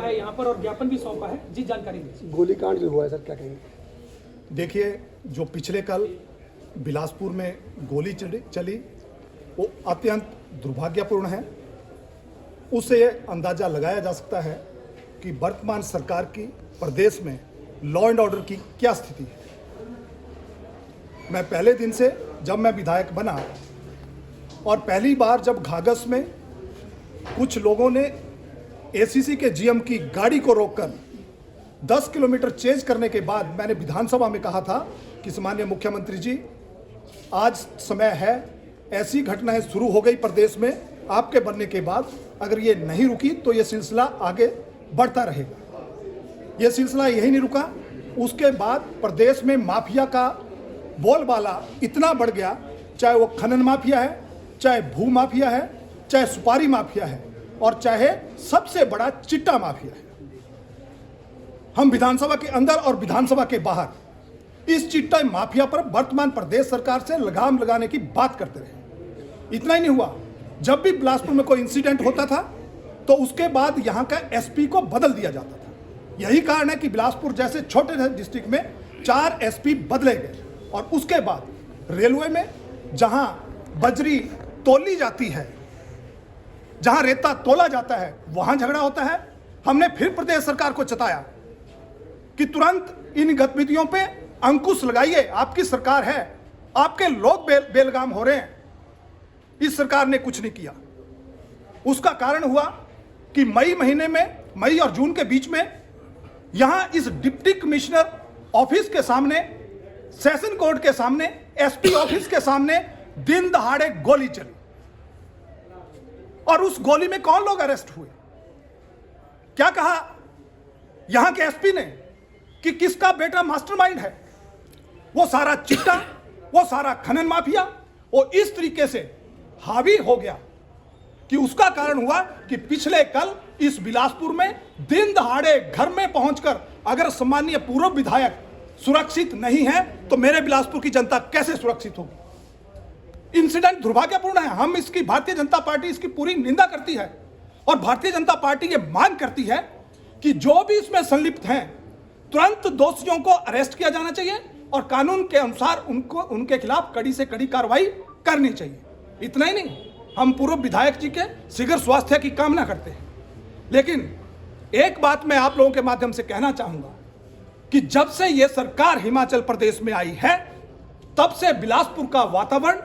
है यहाँ पर और ज्ञापन भी सौंपा है, जी जानकारी दीजिए। गोलीकांड जो हुआ है सर, क्या कहेंगे? देखिए, जो पिछले कल बिलासपुर में गोली चली वो अत्यंत दुर्भाग्यपूर्ण है। उससे अंदाजा लगाया जा सकता है कि वर्तमान सरकार की प्रदेश में लॉ एंड ऑर्डर की क्या स्थिति है। मैं पहले दिन से जब मैं विधायक बना और पहली बार जब घाघस में कुछ लोगों ने एसीसी के जीएम की गाड़ी को रोककर 10 किलोमीटर चेंज करने के बाद मैंने विधानसभा में कहा था कि माननीय मुख्यमंत्री जी, आज समय है, ऐसी घटनाएं शुरू हो गई प्रदेश में आपके बनने के बाद, अगर ये नहीं रुकी तो ये सिलसिला आगे बढ़ता रहेगा। ये सिलसिला यही नहीं रुका, उसके बाद प्रदेश में माफिया का बोलबाला इतना बढ़ गया, चाहे वो खनन माफिया है, चाहे भू माफिया है, चाहे सुपारी माफिया है और चाहे सबसे बड़ा चिट्टा माफिया है। हम विधानसभा के अंदर और विधानसभा के बाहर इस चिट्टा माफिया पर वर्तमान प्रदेश सरकार से लगाम लगाने की बात करते रहे। इतना ही नहीं हुआ, जब भी बिलासपुर में कोई इंसिडेंट होता था तो उसके बाद यहाँ का एसपी को बदल दिया जाता था। यही कारण है कि बिलासपुर जैसे छोटे डिस्ट्रिक्ट में 4 एसपी बदले गए और उसके बाद रेलवे में जहां बजरी तोली जाती है, जहां रेता तोला जाता है, वहां झगड़ा होता है। हमने फिर प्रदेश सरकार को चेताया कि तुरंत इन गतिविधियों पे अंकुश लगाइए, आपकी सरकार है, आपके लोग बेलगाम हो रहे हैं। इस सरकार ने कुछ नहीं किया। उसका कारण हुआ कि मई महीने में, मई और जून के बीच में यहां इस डिप्टी कमिश्नर ऑफिस के सामने, सेशन कोर्ट के सामने, एसपी ऑफिस के सामने दिन दहाड़े गोली चली और उस गोली में कौन लोग अरेस्ट हुए? क्या कहा यहां के एसपी ने कि किसका बेटा मास्टरमाइंड है? वो सारा चिट्टा, वो सारा खनन माफिया वो इस तरीके से हावी हो गया कि उसका कारण हुआ कि पिछले कल इस बिलासपुर में दिन दहाड़े घर में पहुंचकर अगर सम्मानीय पूर्व विधायक सुरक्षित नहीं है तो मेरे बिलासपुर की जनता कैसे सुरक्षित होगी? इंसिडेंट दुर्भाग्यपूर्ण है। हम इसकी, भारतीय जनता पार्टी इसकी पूरी निंदा करती है और भारतीय जनता पार्टी ये मांग करती है कि जो भी इसमें संलिप्त हैं तुरंत दोषियों को अरेस्ट किया जाना चाहिए और कानून के अनुसार उनके खिलाफ कड़ी से कड़ी कार्रवाई करनी चाहिए। इतना ही नहीं, हम पूर्व विधायक जी के शीघ्र स्वास्थ्य की कामना करते हैं। लेकिन एक बात मैं आप लोगों के माध्यम से कहना चाहूंगा कि जब से यह सरकार हिमाचल प्रदेश में आई है तब से बिलासपुर का वातावरण,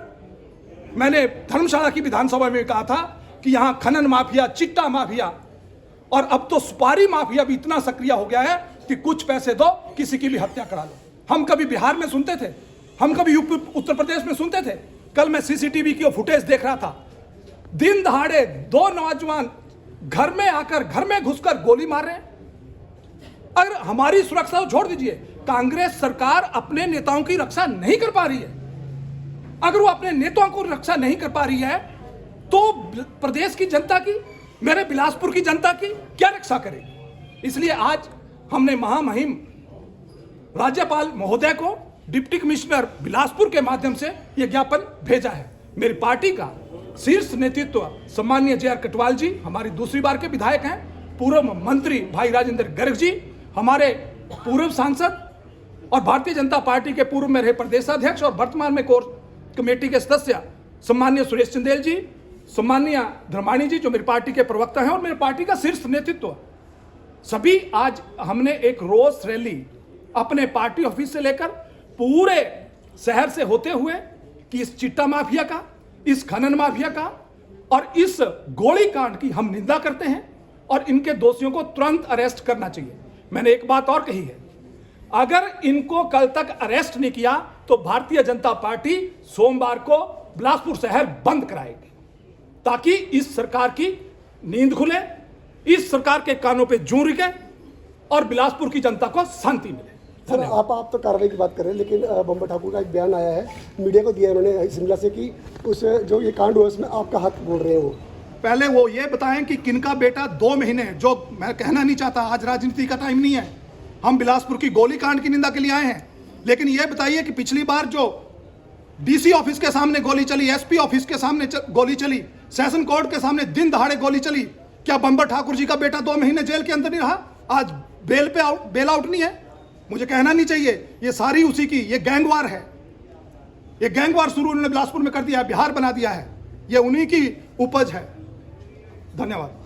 मैंने धर्मशाला की विधानसभा में कहा था कि यहां खनन माफिया, चिट्टा माफिया और अब तो सुपारी माफिया भी इतना सक्रिय हो गया है कि कुछ पैसे दो, किसी की भी हत्या करा लो। हम कभी बिहार में सुनते थे, हम कभी यूपी उत्तर प्रदेश में सुनते थे। कल मैं सीसीटीवी की फुटेज देख रहा था, दिन दहाड़े 2 नौजवान घर में आकर, घर में घुसकर गोली मार रहे हैं। अगर हमारी सुरक्षा को छोड़ दीजिए, कांग्रेस सरकार अपने नेताओं की रक्षा नहीं कर पा रही है। अगर वो अपने नेताओं को रक्षा नहीं कर पा रही है तो प्रदेश की जनता की, मेरे बिलासपुर की जनता की क्या रक्षा करेगी? इसलिए आज हमने महामहिम राज्यपाल महोदय को डिप्टी कमिश्नर बिलासपुर के माध्यम से यह ज्ञापन भेजा है। मेरी पार्टी का शीर्ष नेतृत्व सम्मानीय जे आर कटवाल जी, हमारी दूसरी बार के विधायक हैं, पूर्व मंत्री भाई राजेंद्र गर्ग जी, हमारे पूर्व सांसद और भारतीय जनता पार्टी के पूर्व में रहे प्रदेशाध्यक्ष और वर्तमान में कोर कमेटी के सदस्य सम्मानीय सुरेश चंदेल जी, सम्मानीय धर्माणी जी जो मेरी पार्टी के प्रवक्ता हैं और मेरी पार्टी का शीर्ष नेतृत्व, सभी आज हमने एक रोज रैली अपने पार्टी ऑफिस से लेकर पूरे शहर से होते हुए कि इस चिट्टा माफिया का, इस खनन माफिया का और इस गोली कांड की हम निंदा करते हैं और इनके दोषियों को तुरंत अरेस्ट करना चाहिए। मैंने एक बात और कही है, अगर इनको कल तक अरेस्ट नहीं किया तो भारतीय जनता पार्टी सोमवार को बिलासपुर शहर बंद कराएगी ताकि इस सरकार की नींद खुले, इस सरकार के कानों पे जूं रुके और बिलासपुर की जनता को शांति मिले। सर, आप तो कार्रवाई की बात कर रहे हैं, लेकिन बम्बर ठाकुर का एक बयान आया है, मीडिया को दिया उन्होंने शिमला से, कि उस जो ये कांड हुआ उसमें आपका हक बोल रहे हैं। वो पहले वो ये बताएं कि किनका बेटा 2 महीने, जो मैं कहना नहीं चाहता, आज राजनीति का टाइम नहीं है, हम बिलासपुर की गोली कांड की निंदा के लिए आए हैं, लेकिन ये बताइए कि पिछली बार जो डीसी ऑफिस के सामने गोली चली, एसपी ऑफिस के सामने गोली चली, सेशन कोर्ट के सामने दिन दहाड़े गोली चली, क्या बंबर ठाकुर जी का बेटा 2 महीने जेल के अंदर नहीं रहा? आज बेल आउट नहीं है? मुझे कहना नहीं चाहिए, ये सारी उसी की, ये गैंगवार है। ये गैंगवार शुरू उन्होंने बिलासपुर में कर दिया है, बिहार बना दिया है। ये उन्हीं की उपज है। धन्यवाद।